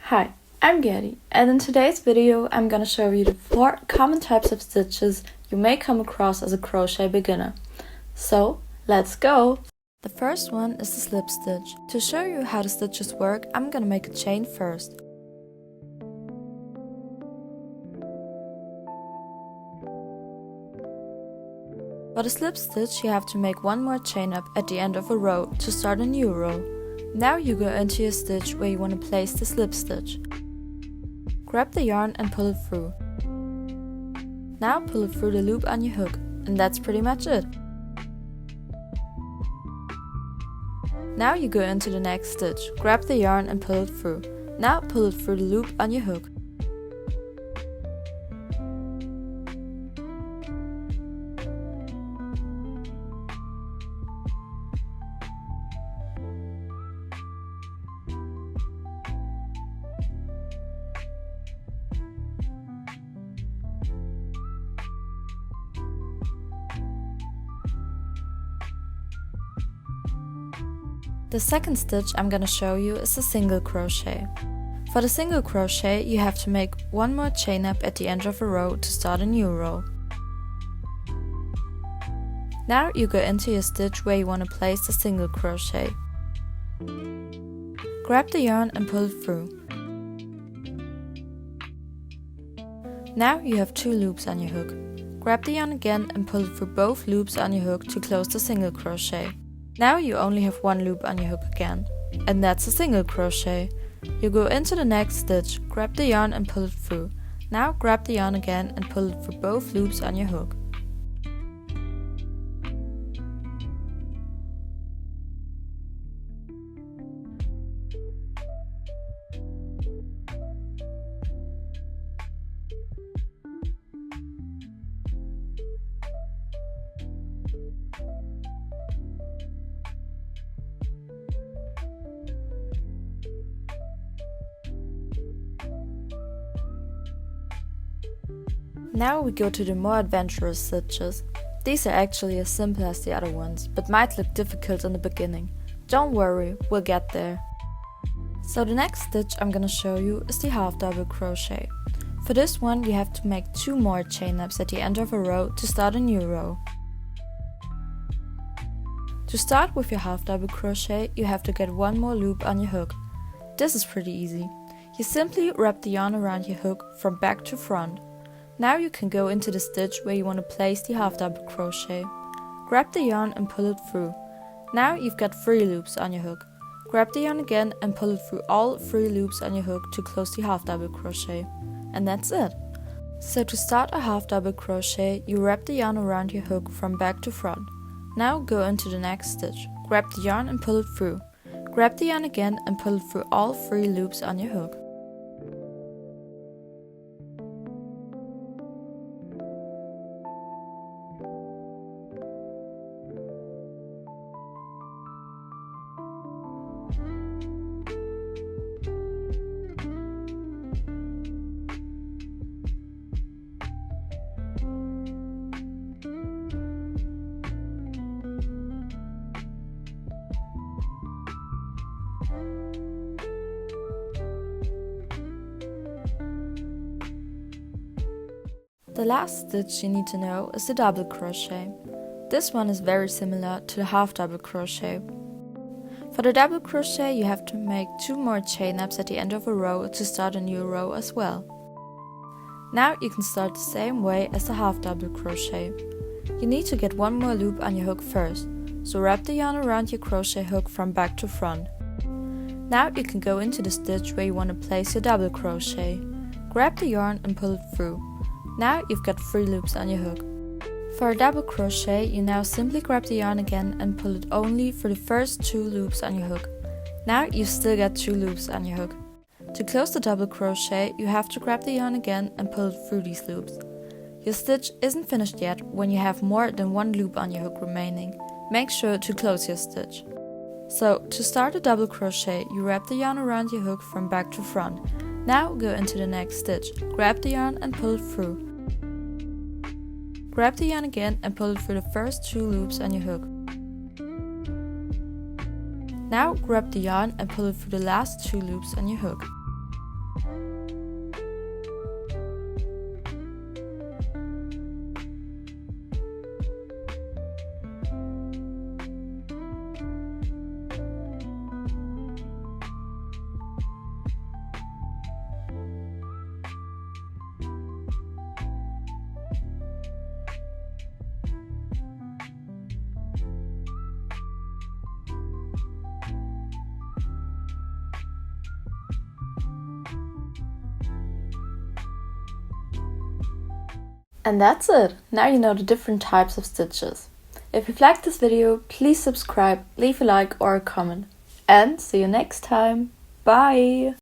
Hi, I'm Gary, and in today's video I'm gonna show you the 4 common types of stitches you may come across as a crochet beginner. So, let's go! The first one is the slip stitch. To show you how the stitches work, I'm gonna make a chain first. For the slip stitch, you have to make one more chain up at the end of a row to start a new row. Now you go into your stitch where you want to place the slip stitch. Grab the yarn and pull it through. Now pull it through the loop on your hook, and that's pretty much it. Now you go into the next stitch, grab the yarn and pull it through. Now pull it through the loop on your hook. The second stitch I'm gonna show you is a single crochet. For the single crochet, you have to make one more chain up at the end of a row to start a new row. Now you go into your stitch where you want to place the single crochet. Grab the yarn and pull it through. Now you have 2 loops on your hook. Grab the yarn again and pull it through both loops on your hook to close the single crochet. Now you only have 1 loop on your hook again, and that's a single crochet. You go into the next stitch, grab the yarn and pull it through. Now grab the yarn again and pull it through both loops on your hook. Now we go to the more adventurous stitches. These are actually as simple as the other ones, but might look difficult in the beginning. Don't worry, we'll get there. So the next stitch I'm gonna show you is the half double crochet. For this one you have to make 2 more chain ups at the end of a row to start a new row. To start with your half double crochet, you have to get 1 more loop on your hook. This is pretty easy. You simply wrap the yarn around your hook from back to front. Now you can go into the stitch where you want to place the half double crochet. Grab the yarn and pull it through. Now you've got 3 loops on your hook. Grab the yarn again and pull it through all 3 loops on your hook to close the half double crochet. And that's it. So to start a half double crochet, you wrap the yarn around your hook from back to front. Now go into the next stitch. Grab the yarn and pull it through. Grab the yarn again and pull it through all 3 loops on your hook. The last stitch you need to know is the double crochet. This one is very similar to the half double crochet. For the double crochet you have to make 2 more chain ups at the end of a row to start a new row as well. Now you can start the same way as the half double crochet. You need to get 1 more loop on your hook first, so wrap the yarn around your crochet hook from back to front. Now you can go into the stitch where you want to place your double crochet. Grab the yarn and pull it through. Now you've got 3 loops on your hook. For a double crochet, you now simply grab the yarn again and pull it only for the first 2 loops on your hook. Now you've still got 2 loops on your hook. To close the double crochet, you have to grab the yarn again and pull it through these loops. Your stitch isn't finished yet when you have more than 1 loop on your hook remaining. Make sure to close your stitch. So, to start a double crochet, you wrap the yarn around your hook from back to front. Now go into the next stitch, grab the yarn and pull it through. Grab the yarn again and pull it through the first 2 loops on your hook. Now grab the yarn and pull it through the last 2 loops on your hook. And that's it! Now you know the different types of stitches. If you've liked this video, please subscribe, leave a like or a comment. And see you next time! Bye!